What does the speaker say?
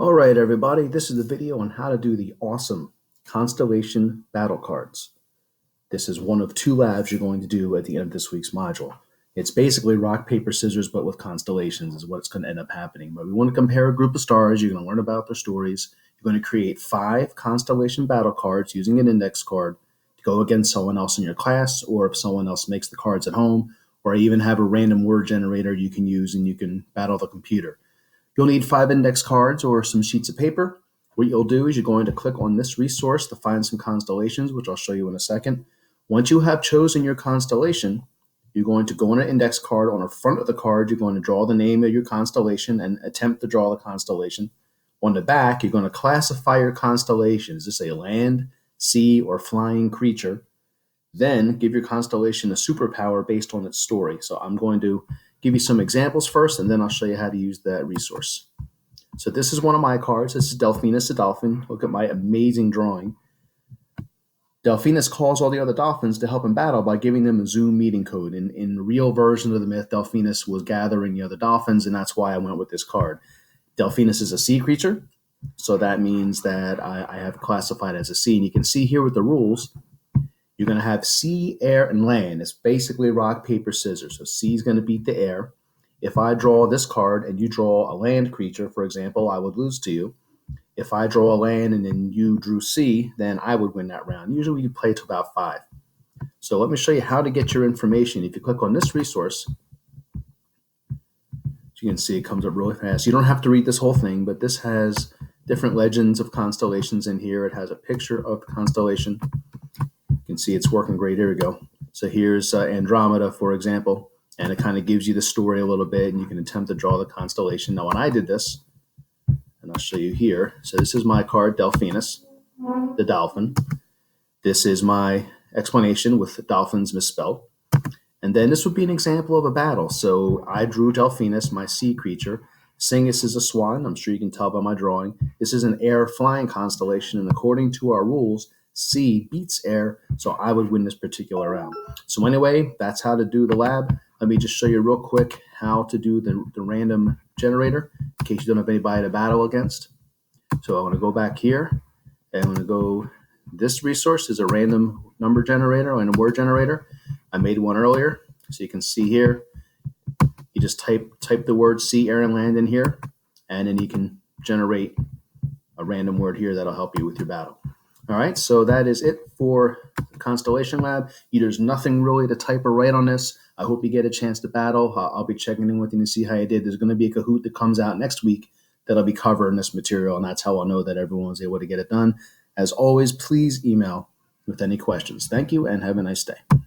All right, everybody, this is the video on how to do the awesome Constellation battle cards. This is one of two labs you're going to do at the end of this week's module. It's basically rock, paper, scissors, but with constellations is what's going to end up happening. But we want to compare a group of stars. You're going to learn about their stories. You're going to create 5 constellation battle cards using an index card to go against someone else in your class, or if someone else makes the cards at home, or even have a random word generator you can use and you can battle the computer. You'll need 5 index cards or some sheets of paper. What you'll do is you're going to click on this resource to find some constellations, which I'll show you in a second. Once you have chosen your constellation, you're going to go on an index card. On the front of the card, you're going to draw the name of your constellation and attempt to draw the constellation. On the back, you're going to classify your constellation. Is this a land, sea, or flying creature? Then give your constellation a superpower based on its story. So I'm going to give you some examples first, and then I'll show you how to use that resource. So this is one of my cards. This is Delphinus the dolphin. Look at my amazing drawing. Delphinus calls all the other dolphins to help him battle by giving them a Zoom meeting code. In the real version of the myth, Delphinus was gathering the other dolphins, and that's why I went with this card. Delphinus is a sea creature, so that means that I have classified as a sea. And you can see here with the rules, you're going to have sea, air, and land. It's basically rock, paper, scissors. So sea is going to beat the air. If I draw this card and you draw a land creature, for example, I would lose to you. If I draw a land and then you drew sea, then I would win that round. Usually you play to about 5. So let me show you how to get your information. If you click on this resource, as you can see, it comes up really fast. You don't have to read this whole thing, but this has different legends of constellations in here. It has a picture of the constellation. You can see it's working great. Here we go. So here's Andromeda, for example, and it kind of gives you the story a little bit, and you can attempt to draw the constellation. Now, when I did this, and I'll show you here. So this is my card, Delphinus, the dolphin. This is my explanation with dolphins misspelled. And then this would be an example of a battle. So I drew Delphinus, my sea creature. Singus is a swan. I'm sure you can tell by my drawing. This is an air flying constellation, and according to our rules, sea beats air, so I would win this particular round. So anyway, that's how to do the lab. Let me just show you real quick how to do the random generator in case you don't have anybody to battle against. So I want to go back here, and I'm going to go, this resource is a random number generator, random word generator. I made one earlier, so you can see here. You just type the word sea, air, and land in here, and then you can generate a random word here that'll help you with your battle. All right, so that is it for the Constellation Lab. There's nothing really to type or write on this. I hope you get a chance to battle. I'll be checking in with you to see how you did. There's going to be a Kahoot that comes out next week that'll be covering this material, and that's how I'll know that everyone was able to get it done. As always, please email with any questions. Thank you, and have a nice day.